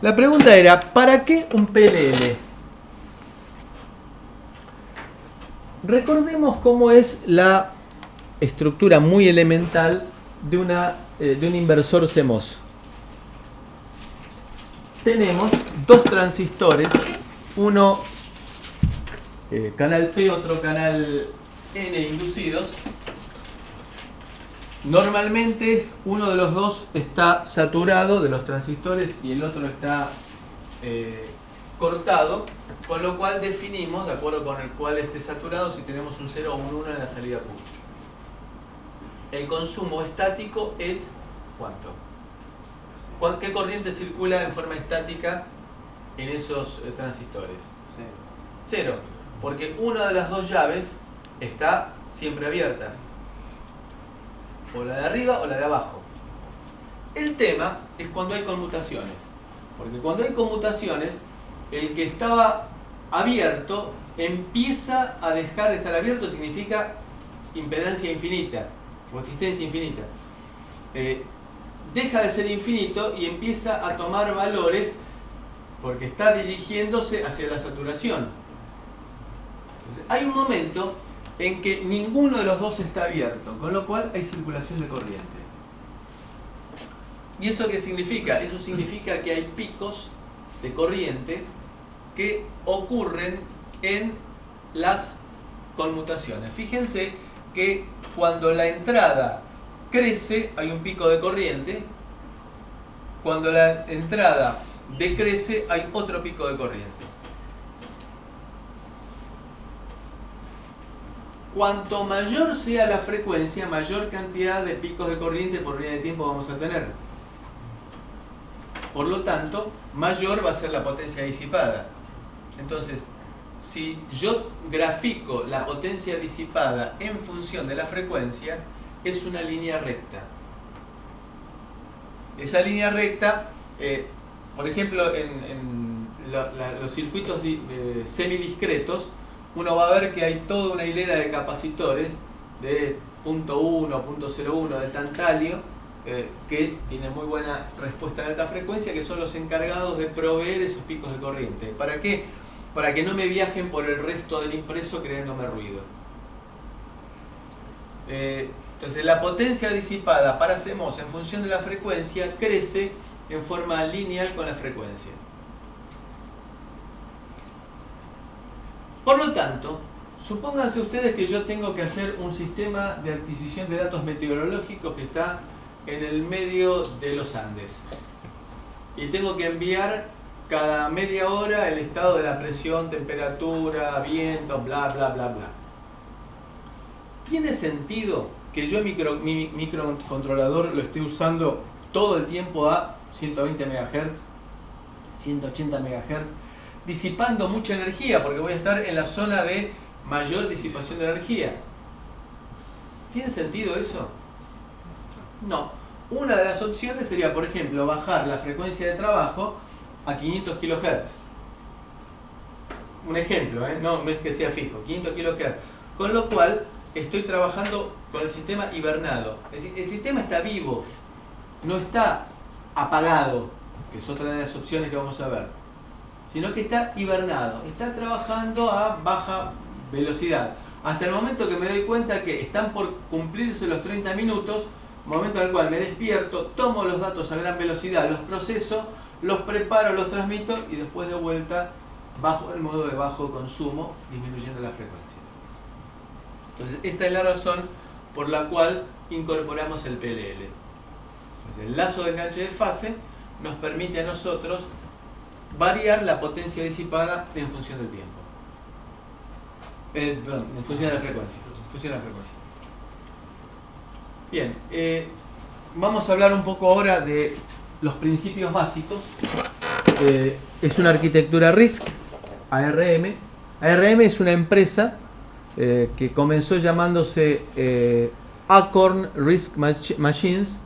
La pregunta era, ¿para qué un PLL? Recordemos cómo es la estructura muy elemental de un inversor CMOS. Tenemos dos transistores, uno canal P, otro canal N inducidos. Normalmente uno de los dos está saturado de los transistores y el otro está cortado, con lo cual definimos, de acuerdo con el cual esté saturado, si tenemos un 0 o un 1 en la salida pública. El consumo estático es ¿cuánto? ¿Qué corriente circula en forma estática en esos transistores? Cero, porque una de las dos llaves está siempre abierta. O la de arriba o la de abajo. El tema es cuando hay conmutaciones. Porque cuando hay conmutaciones, el que estaba abierto empieza a dejar de estar abierto, significa impedancia infinita, resistencia infinita. Deja de ser infinito y empieza a tomar valores porque está dirigiéndose hacia la saturación. Entonces, hay un momento en que ninguno de los dos está abierto, con lo cual hay circulación de corriente. ¿Y eso qué significa? Eso significa que hay picos de corriente que ocurren en las conmutaciones. Fíjense que cuando la entrada crece hay un pico de corriente, cuando la entrada decrece hay otro pico de corriente. Cuanto mayor sea la frecuencia, mayor cantidad de picos de corriente por unidad de tiempo vamos a tener. Por lo tanto, mayor va a ser la potencia disipada. Entonces, si yo grafico la potencia disipada en función de la frecuencia, es una línea recta. Esa línea recta, por ejemplo, en los circuitos semidiscretos, uno va a ver que hay toda una hilera de capacitores de 0.1, 0.01 de tantalio que tienen muy buena respuesta de alta frecuencia, que son los encargados de proveer esos picos de corriente. ¿Para qué? Para que no me viajen por el resto del impreso creándome ruido. Entonces la potencia disipada para CMOS en función de la frecuencia crece en forma lineal con la frecuencia. Por lo tanto, supónganse ustedes que yo tengo que hacer un sistema de adquisición de datos meteorológicos que está en el medio de los Andes. Y tengo que enviar cada media hora el estado de la presión, temperatura, viento, bla, bla, bla, bla. ¿Tiene sentido que yo mi microcontrolador lo esté usando todo el tiempo a 120 MHz, 180 MHz? Disipando mucha energía, porque voy a estar en la zona de mayor disipación de energía. ¿Tiene sentido eso? No. Una de las opciones sería, por ejemplo, bajar la frecuencia de trabajo a 500 kHz. Un ejemplo, no es que sea fijo, 500 kHz. Con lo cual, estoy trabajando con el sistema hibernado. Es decir, el sistema está vivo, no está apagado, que es otra de las opciones que vamos a ver, sino que está hibernado, está trabajando a baja velocidad. Hasta el momento que me doy cuenta que están por cumplirse los 30 minutos, momento en el cual me despierto, tomo los datos a gran velocidad, los proceso, los preparo, los transmito y después de vuelta bajo el modo de bajo consumo, disminuyendo la frecuencia. Entonces, esta es la razón por la cual incorporamos el PLL. Entonces, el lazo de enganche de fase nos permite a nosotros variar la potencia disipada en función del tiempo. Perdón, en función de la frecuencia. Bien, vamos a hablar un poco ahora de los principios básicos. Es una arquitectura RISC, ARM. ARM es una empresa que comenzó llamándose Acorn RISC Machines,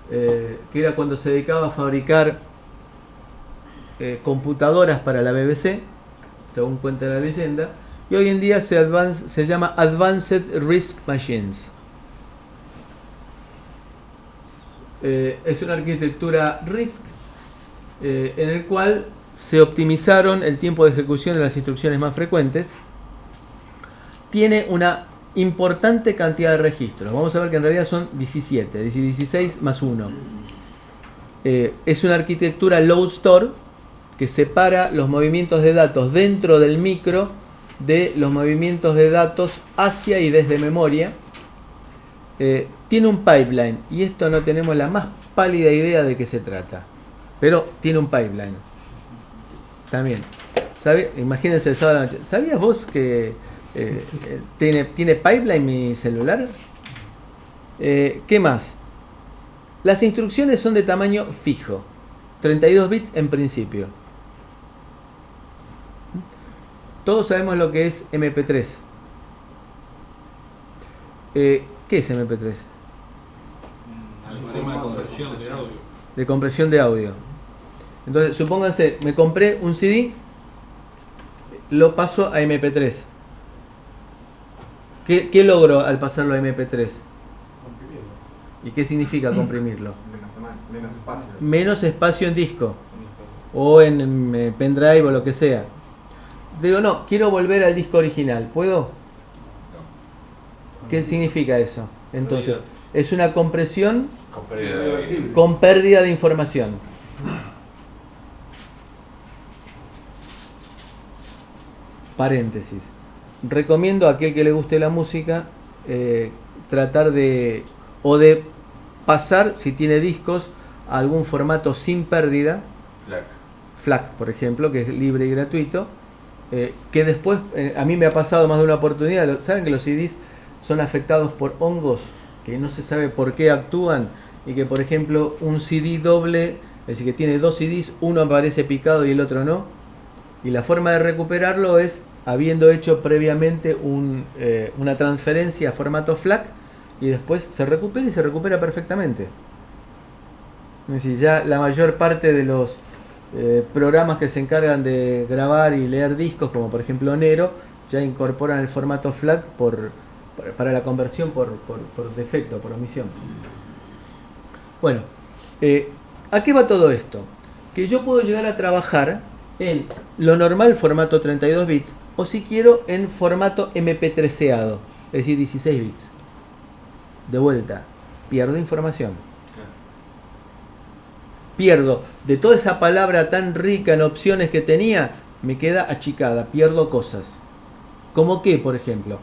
que era cuando se dedicaba a fabricar computadoras para la BBC, según cuenta la leyenda, y hoy en día se llama Advanced RISC Machines. Es una arquitectura RISC en el cual se optimizaron el tiempo de ejecución de las instrucciones más frecuentes. Tiene una importante cantidad de registros. Vamos a ver que en realidad son 17, 16 más 1. Es una arquitectura load store que separa los movimientos de datos dentro del micro de los movimientos de datos hacia y desde memoria. Tiene un pipeline, y esto no tenemos la más pálida idea de qué se trata, pero tiene un pipeline también. Imagínense el sábado a la noche. ¿Sabías vos que tiene pipeline mi celular? ¿Qué más? Las instrucciones son de tamaño fijo, 32 bits en principio. Todos sabemos lo que es MP3. ¿Qué es MP3? Un sistema de conversión de audio. De compresión de audio. Entonces, supónganse, me compré un CD, lo paso a MP3. ¿Qué logro al pasarlo a MP3? Comprimirlo. ¿Y qué significa comprimirlo? Menos espacio. Menos espacio en disco o en pendrive o lo que sea. Digo, no, quiero volver al disco original. ¿Puedo? ¿Qué significa eso? Entonces, es una compresión con pérdida de información. Paréntesis. Recomiendo a aquel que le guste la música tratar de pasar, si tiene discos, a algún formato sin pérdida. FLAC, por ejemplo, que es libre y gratuito. Que después, a mí me ha pasado más de una oportunidad. ¿Saben que los CDs son afectados por hongos que no se sabe por qué actúan? Y que, por ejemplo, un CD doble, es decir, que tiene dos CDs, uno aparece picado y el otro no. Y la forma de recuperarlo es habiendo hecho previamente una transferencia a formato FLAC, y después se recupera y se recupera perfectamente. Es decir, ya la mayor parte de los programas que se encargan de grabar y leer discos, como por ejemplo Nero, ya incorporan el formato FLAC para la conversión por defecto, por omisión. Bueno, ¿a qué va todo esto? Que yo puedo llegar a trabajar en lo normal formato 32 bits, o si quiero en formato MP3eado, es decir, 16 bits. De vuelta, pierdo información. Pierdo de toda esa palabra tan rica en opciones que tenía, me queda achicada, pierdo cosas. ¿Cómo qué, por ejemplo?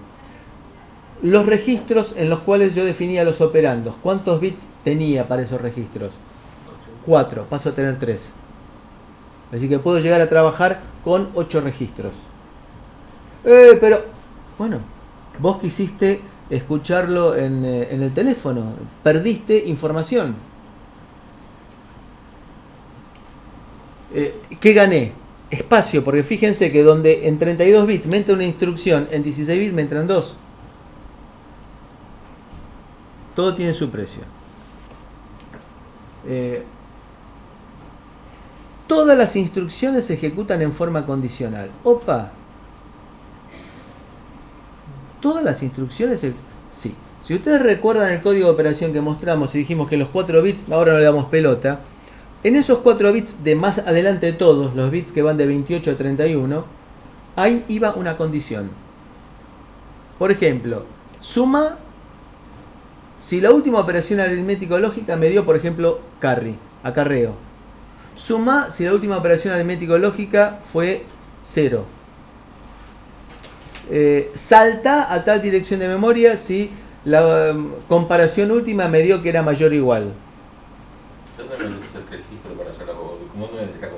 Los registros en los cuales yo definía los operandos. ¿Cuántos bits tenía para esos registros? 4, paso a tener 3. Así que puedo llegar a trabajar con 8 registros. Pero, bueno, vos quisiste escucharlo en el teléfono, perdiste información. ¿Qué gané? Espacio, porque fíjense que donde en 32 bits me entra una instrucción, en 16 bits me entran 2. Todo tiene su precio. Todas las instrucciones se ejecutan en forma condicional. ¡Opa! Todas las instrucciones... Sí. Si ustedes recuerdan el código de operación que mostramos y dijimos que los 4 bits, ahora no le damos pelota, en esos 4 bits de más adelante de todos, los bits que van de 28 a 31, ahí iba una condición. Por ejemplo, suma si la última operación aritmético-lógica me dio, por ejemplo, acarreo. Suma si la última operación aritmético-lógica fue 0. Salta a tal dirección de memoria si la comparación última me dio que era mayor o igual. ¿Dónde metes el registro para hacer ¿Cómo metes la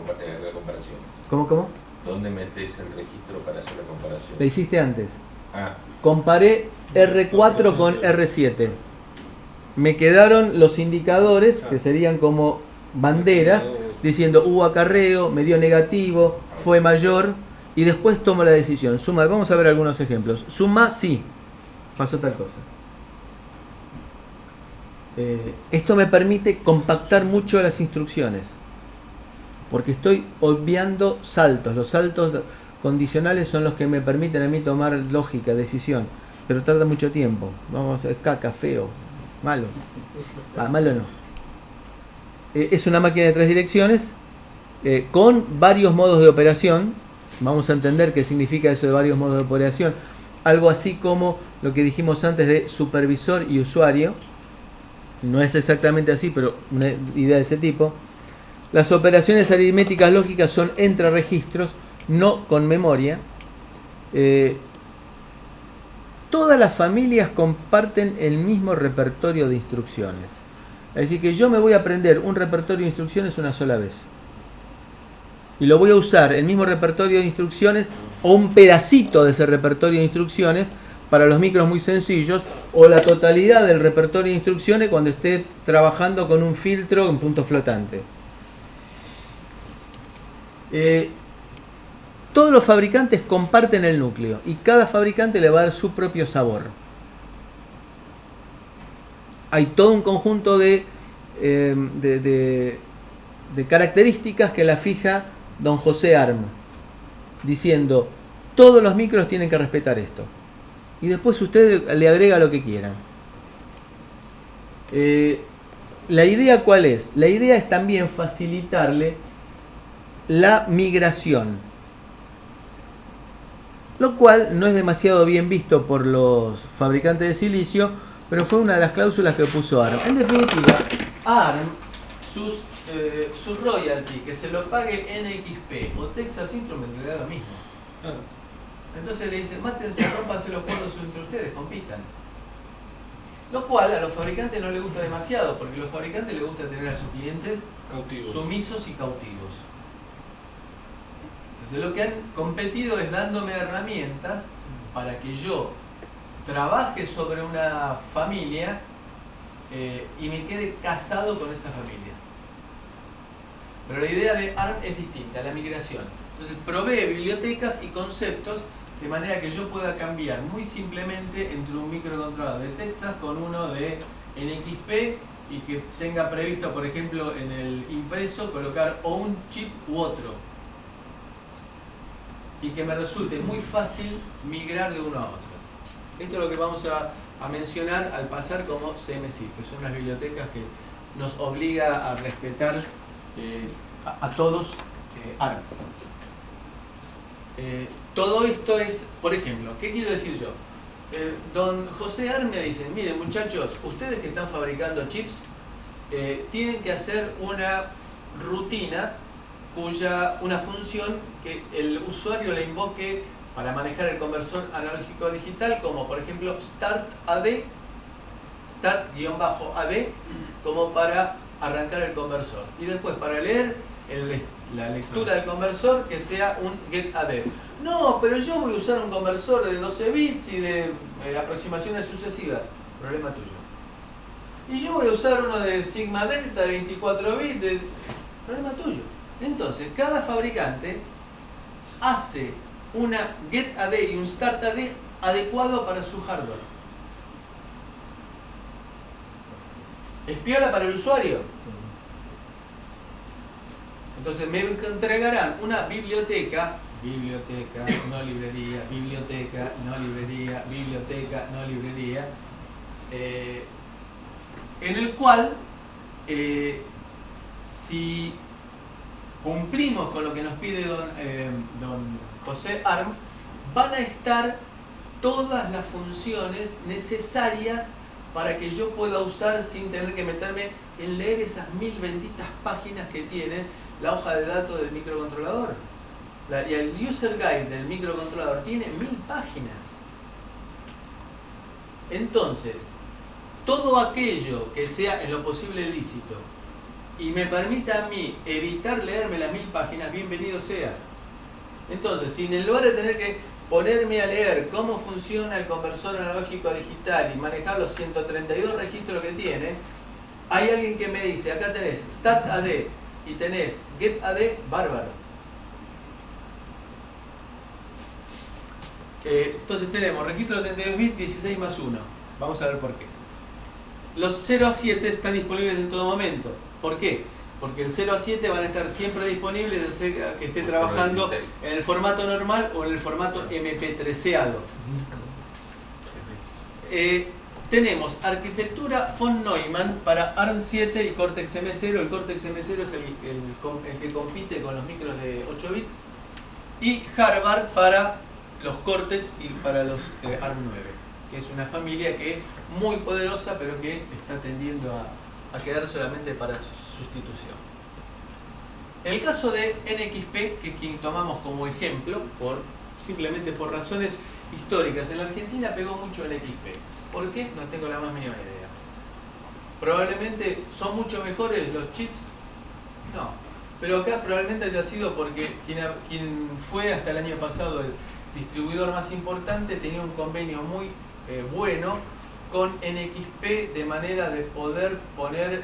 comparación? ¿Cómo? ¿Dónde metes el registro para hacer la comparación? La hiciste antes. Ah. Comparé R4 con R7. Me quedaron los indicadores, que serían como banderas, diciendo hubo acarreo, me dio negativo, fue mayor, y después tomo la decisión. Suma, vamos a ver algunos ejemplos. Suma sí, pasó tal cosa. Esto me permite compactar mucho las instrucciones, porque estoy obviando saltos. Los saltos condicionales son los que me permiten a mí tomar lógica, decisión, pero tarda mucho tiempo. Vamos a ver, caca, feo, malo. Malo no. Es una máquina de 3 direcciones, con varios modos de operación. Vamos a entender qué significa eso de varios modos de operación. Algo así como lo que dijimos antes de supervisor y usuario. No es exactamente así, pero una idea de ese tipo. Las operaciones aritméticas lógicas son entre registros, no con memoria. Todas las familias comparten el mismo repertorio de instrucciones. Es decir, que yo me voy a aprender un repertorio de instrucciones una sola vez. Y lo voy a usar, el mismo repertorio de instrucciones, o un pedacito de ese repertorio de instrucciones, para los micros muy sencillos, o la totalidad del repertorio de instrucciones cuando esté trabajando con un filtro en punto flotante. Todos los fabricantes comparten el núcleo y cada fabricante le va a dar su propio sabor. Hay todo un conjunto de características que la fija don José Arm, diciendo, todos los micros tienen que respetar esto. Y después usted le agrega lo que quieran. ¿La idea cuál es? La idea es también facilitarle la migración. Lo cual no es demasiado bien visto por los fabricantes de silicio, pero fue una de las cláusulas que puso ARM. En definitiva, ARM, sus royalty, que se lo pague NXP o Texas Instruments, le da lo mismo. Entonces le dicen, mátense, rómpanse los cuernos entre ustedes, compitan. Lo cual a los fabricantes no les gusta demasiado, porque a los fabricantes les gusta tener a sus clientes cautivos, sumisos y cautivos. Entonces lo que han competido es dándome herramientas para que yo trabaje sobre una familia y me quede casado con esa familia. Pero la idea de ARM es distinta, la migración. Entonces provee bibliotecas y conceptos de manera que yo pueda cambiar muy simplemente entre un microcontrolador de Texas con uno de NXP y que tenga previsto, por ejemplo, en el impreso colocar o un chip u otro. Y que me resulte muy fácil migrar de uno a otro. Esto es lo que vamos a mencionar al pasar como CMSI, que son las bibliotecas que nos obliga a respetar a todos ARM. Todo esto es, por ejemplo, ¿qué quiero decir yo? Don José ARM me dice, miren muchachos, ustedes que están fabricando chips, tienen que hacer una rutina una función que el usuario le invoque para manejar el conversor analógico a digital, como por ejemplo start-AD, start-AD, como para arrancar el conversor. Y después para leer la lectura del conversor, que sea un get-AD. No, pero yo voy a usar un conversor de 12 bits y de aproximaciones sucesivas. Problema tuyo. Y yo voy a usar uno de sigma delta de 24 bits. Problema tuyo. Entonces, cada fabricante hace una get-AD y un start-AD adecuado para su hardware. ¿Es piola para el usuario? Entonces me entregarán una biblioteca, no librería, biblioteca, no librería, biblioteca, no librería, en el cual, si cumplimos con lo que nos pide don José ARM, van a estar todas las funciones necesarias para que yo pueda usar sin tener que meterme en leer esas 1000 benditas páginas que tiene la hoja de datos del microcontrolador. Y el user guide del microcontrolador tiene 1000 páginas. Entonces, todo aquello que sea en lo posible lícito y me permita a mí evitar leerme las 1000 páginas, bienvenido sea. Entonces, si en lugar de tener que ponerme a leer cómo funciona el conversor analógico a digital y manejar los 132 registros que tiene, hay alguien que me dice, acá tenés start-AD y tenés get-AD, bárbaro. Entonces tenemos registro de 32 bits, 16 más 1. Vamos a ver por qué. Los 0 a 7 están disponibles en todo momento. ¿Por qué? Porque el 0 a 7 van a estar siempre disponibles, ya sea que esté trabajando en el formato normal o en el formato MP3eado. tenemos arquitectura von Neumann para ARM7 y Cortex M0. El Cortex M0 es el que compite con los micros de 8 bits. Y Harvard para los Cortex y para los ARM9, que es una familia que es muy poderosa, pero que está tendiendo a quedar solamente para sustitución. En el caso de NXP, que es quien tomamos como ejemplo, simplemente por razones históricas, en la Argentina pegó mucho NXP. ¿Por qué? No tengo la más mínima idea. Probablemente son mucho mejores los chips. No. Pero acá probablemente haya sido porque quien fue hasta el año pasado el distribuidor más importante tenía un convenio muy bueno con NXP, de manera de poder poner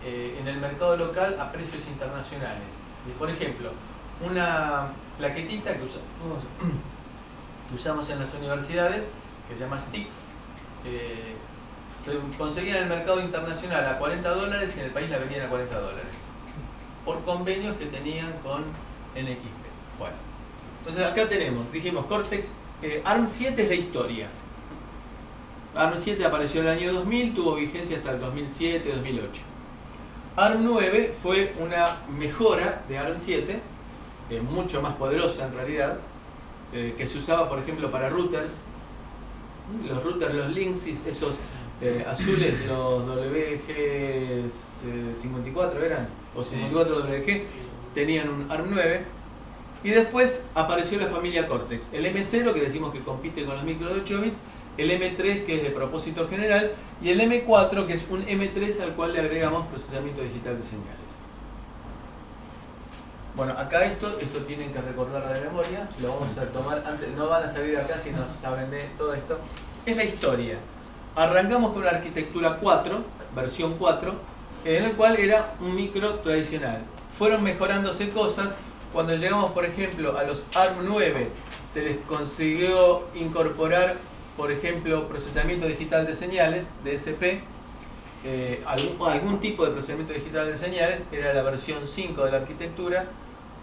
en el mercado local a precios internacionales. Y por ejemplo, una plaquetita que usamos en las universidades, que se llama Sticks, se conseguía en el mercado internacional a $40 y en el país la vendían a $40, por convenios que tenían con NXP. Bueno, entonces acá tenemos, dijimos, Cortex, ARM7 es la historia. ARM7 apareció en el año 2000, tuvo vigencia hasta el 2007, 2008. ARM9 fue una mejora de ARM7, mucho más poderosa en realidad, que se usaba, por ejemplo, para routers. Los routers, los Linksys, esos azules, los WG54 eran, o 54WG, tenían un ARM9. Y después apareció la familia Cortex, el M0, que decimos que compite con los micros de 8 bits, el M3, que es de propósito general, y el M4, que es un M3 al cual le agregamos procesamiento digital de señales. Bueno, acá esto tienen que recordar de memoria, lo vamos a tomar antes, no van a salir acá si no saben de todo esto. Es la historia. Arrancamos con la arquitectura 4, versión 4, en el cual era un micro tradicional. Fueron mejorándose cosas. Cuando llegamos, por ejemplo, a los ARM9, se les consiguió incorporar, por ejemplo, procesamiento digital de señales, DSP, algún tipo de procesamiento digital de señales, era la versión 5 de la arquitectura,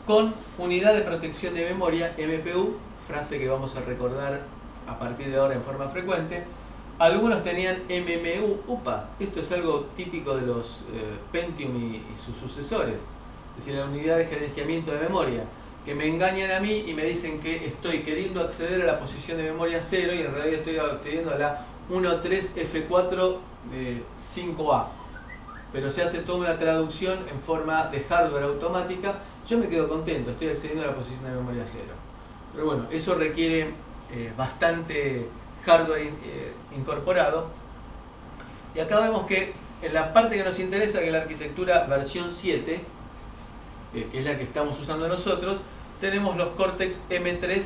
con unidad de protección de memoria, MPU, frase que vamos a recordar a partir de ahora en forma frecuente. Algunos tenían MMU, UPA, esto es algo típico de los Pentium y sus sucesores, es decir, la unidad de gerenciamiento de memoria, que me engañan a mí y me dicen que estoy queriendo acceder a la posición de memoria 0 y en realidad estoy accediendo a la 13F4 5A. Pero se hace toda una traducción en forma de hardware automática. Yo me quedo contento, estoy accediendo a la posición de memoria 0. Pero bueno, eso requiere bastante hardware incorporado. Y acá vemos que en la parte que nos interesa, que es la arquitectura versión 7, que es la que estamos usando nosotros, tenemos los Cortex M3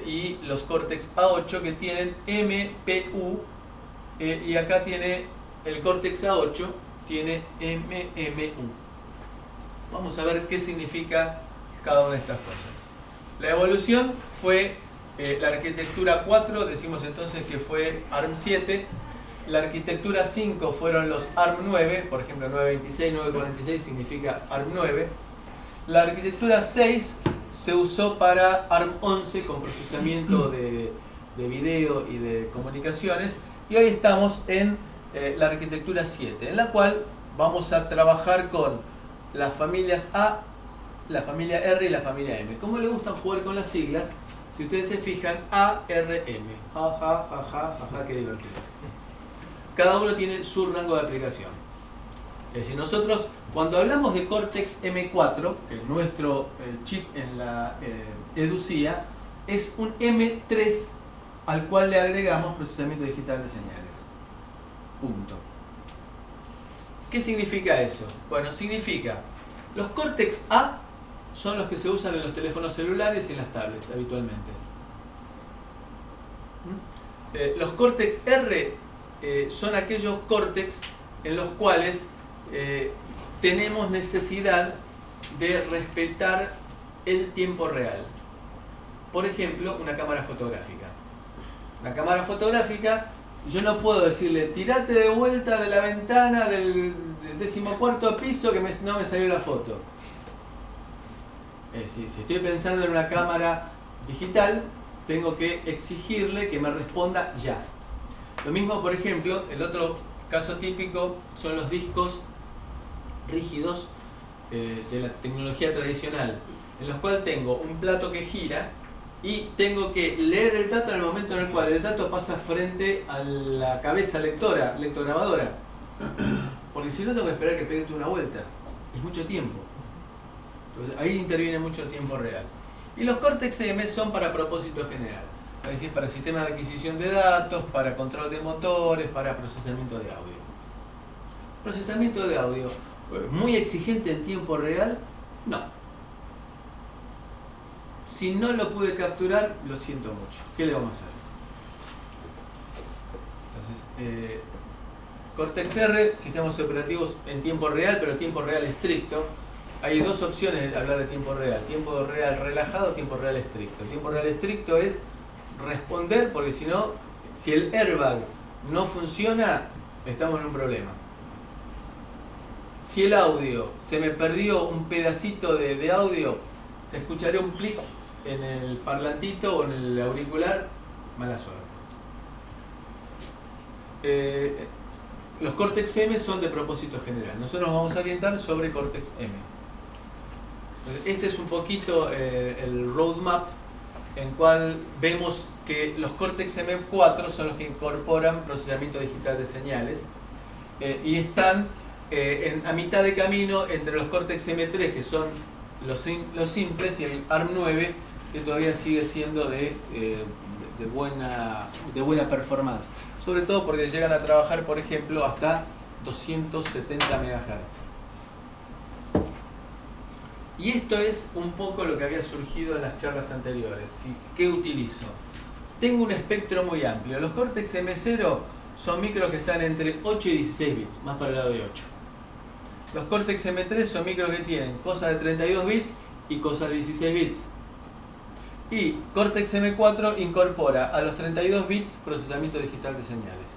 y los Cortex A8 que tienen MPU, y acá tiene el Cortex A8, tiene MMU. Vamos a ver qué significa cada una de estas cosas. La evolución fue la arquitectura 4, decimos entonces que fue ARM7. La arquitectura 5 fueron los ARM9, por ejemplo 926, 946 significa ARM9. La arquitectura 6 se usó para ARM11 con procesamiento de video y de comunicaciones. Y hoy estamos en la arquitectura 7, en la cual vamos a trabajar con las familias A, la familia R y la familia M. ¿Cómo le gustan jugar con las siglas? Si ustedes se fijan, ARM. Jaja, qué divertido. Cada uno tiene su rango de aplicación. Es decir, nosotros cuando hablamos de Cortex M4, que es nuestro chip en la EduCIA, es un M3 al cual le agregamos procesamiento digital de señales. Punto. ¿Qué significa eso? Bueno, significa, los Cortex A son los que se usan en los teléfonos celulares y en las tablets habitualmente. Los Cortex R son aquellos Cortex en los cuales tenemos necesidad de respetar el tiempo real. Por ejemplo, una cámara fotográfica. La cámara fotográfica, yo no puedo decirle, tirate de vuelta de la ventana del 14º piso que no me salió la foto. Si estoy pensando en una cámara digital, tengo que exigirle que me responda ya. Lo mismo, por ejemplo, el otro caso típico son los discos rígidos de la tecnología tradicional, en los cuales tengo un plato que gira y tengo que leer el dato en el momento en el cual el dato pasa frente a la cabeza lectograbadora, porque si no tengo que esperar que pegue una vuelta, es mucho tiempo. Entonces, ahí interviene mucho tiempo real. Y los Cortex-M son para propósito general, es decir, para sistemas de adquisición de datos, para control de motores, para procesamiento de audio. Procesamiento de audio, muy exigente en tiempo real, no. Si no lo pude capturar, lo siento mucho. ¿Qué le vamos a hacer? Entonces, Cortex-R, sistemas operativos en tiempo real, pero tiempo real estricto. Hay dos opciones de hablar de tiempo real: tiempo real relajado, tiempo real estricto. El tiempo real estricto es responder, porque si no, si el airbag no funciona, estamos en un problema. Si el audio, se me perdió un pedacito de audio, se escucharía un clic en el parlantito o en el auricular, mala suerte. Los Cortex-M son de propósito general. Nosotros nos vamos a orientar sobre Cortex-M. Este es un poquito el roadmap en cual vemos que los Cortex-M4 son los que incorporan procesamiento digital de señales y están a mitad de camino entre los Cortex-M3, que son los simples, y el ARM9, que todavía sigue siendo de buena performance, sobre todo porque llegan a trabajar, por ejemplo, hasta 270 MHz. Y esto es un poco lo que había surgido en las charlas anteriores. ¿Qué utilizo? Tengo un espectro muy amplio. Los Cortex M0 son micros que están entre 8 y 16 bits, más para el lado de 8. Los Cortex M3 son micros que tienen cosas de 32 bits y cosas de 16 bits. Y Cortex M4 incorpora a los 32 bits procesamiento digital de señales.